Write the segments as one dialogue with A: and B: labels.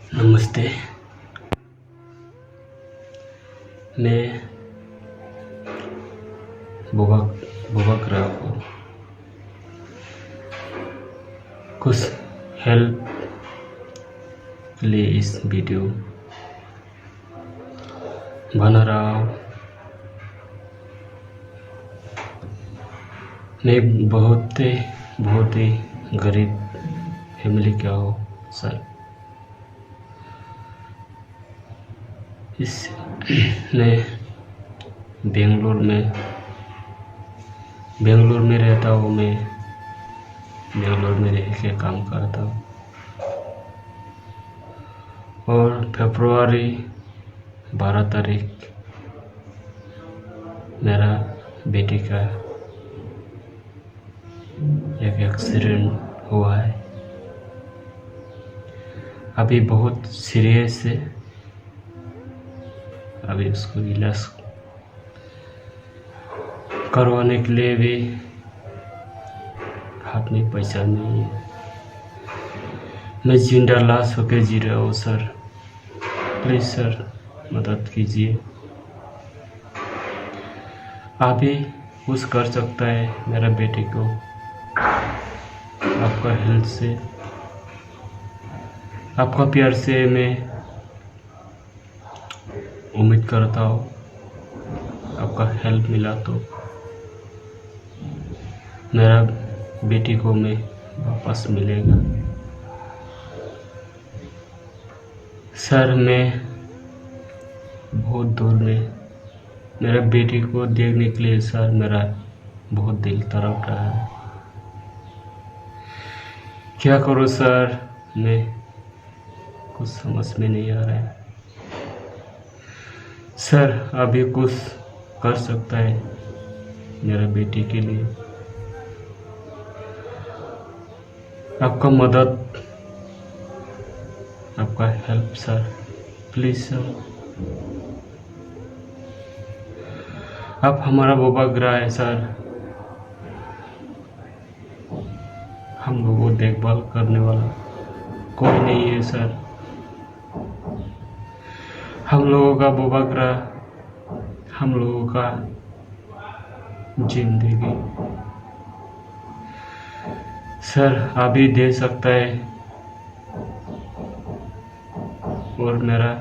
A: नमस्ते। मैं बुबक रहा हूँ। कुछ हेल्प के लिए इस वीडियो बना रहा हूँ। मैं बहुत ही गरीब फैमिली का हूँ सर। मैं बेंगलोर में रहता हूँ। मैं बेंगलोर में रह के काम करता हूँ और फरवरी 12 तारीख मेरा बेटी का एक एक्सीडेंट हुआ है। अभी बहुत सीरियस है। अभी उसको इलाज करवाने के लिए भी हाथ में पैसा नहीं है। मैं जिंदा लाश होकर जी रहा हूँ सर। प्लीज सर मदद कीजिए। आप ही कुछ कर सकता है मेरा बेटे को। आपका हेल्प से, आपका प्यार से मैं उम्मीद करता हूँ आपका हेल्प मिला तो मेरा बेटी को मैं वापस मिलेगा। सर मैं बहुत दूर में मेरा बेटी को देखने के लिए सर मेरा बहुत दिल तड़प रहा है। क्या करूं सर, मैं कुछ समझ में नहीं आ रहा है। सर अभी कुछ कर सकता है मेरा बेटी के लिए। आपका मदद, आपका हेल्प सर, प्लीज सर। आप हमारा बुबक है सर। हम लोगों को देखभाल करने वाला कोई नहीं है सर। हम लोगों का बुबक हम लोगों का जिंदगी सर अभी दे सकता है। और मेरा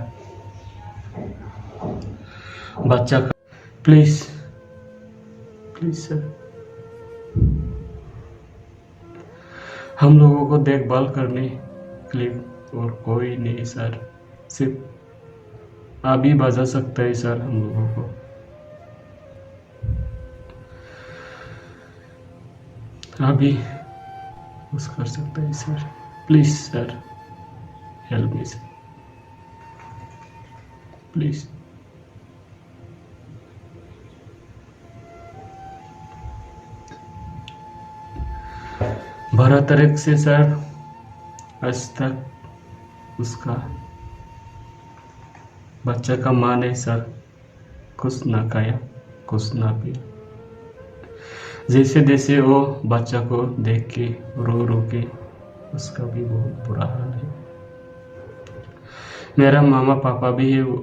A: बच्चा का प्लीज सर, हम लोगों को देखभाल करने के लिए और कोई नहीं सर। सिर्फ आप ही बचा सकता है सर हम लोगों को। आप ही कुछ कर सकता है sir. Please sir help me sir, please. 12 तारीख से सर आज तक उसका बच्चा का माँ ने सर कुछ ना खाया कुछ ना पिया। जैसे जैसे वो बच्चा को देख के रो के उसका भी बहुत बुरा हाल है। मेरा मामा पापा भी है वो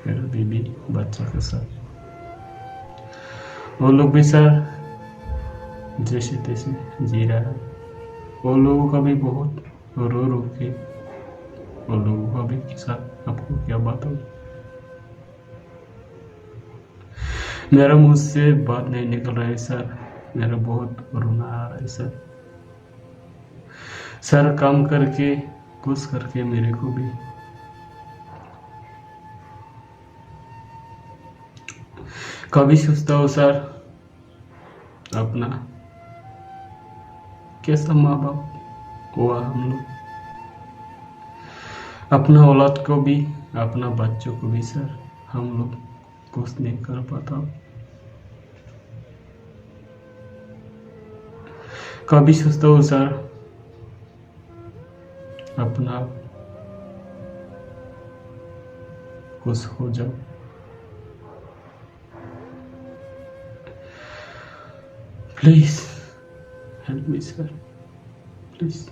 A: मेरा बीबी बच्चा के साथ। वो लोग भी सर जैसे तैसे जी रहा है। वो लोगों का भी बहुत रो के वो लोगों का भी साथ आपको क्या बताऊं। मेरा मुंह से बात नहीं निकल रहा है सर। मेरा बहुत रोना आ रहा है सर। सर काम करके कुछ करके मेरे को भी कभी सोचता हूँ सर अपना कैसा माँ बाप हुआ हम लोग। अपना औलाद को भी अपना बच्चों को भी सर हम लोग कुछ नहीं कर पाता। कभी सोचता हूँ सर अपना कुछ हो जाओ। Please help me sir. Please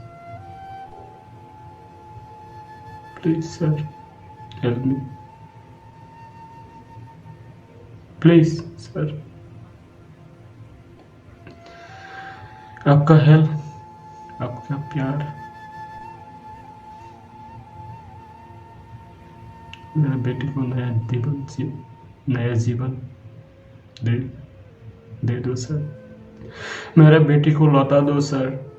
A: please sir, help me, please sir. आपका हेल्प, आपका प्यार मेरे बेटे को नया जीवन दे दे दो सर। मेरे बेटी को लौटा दो सर।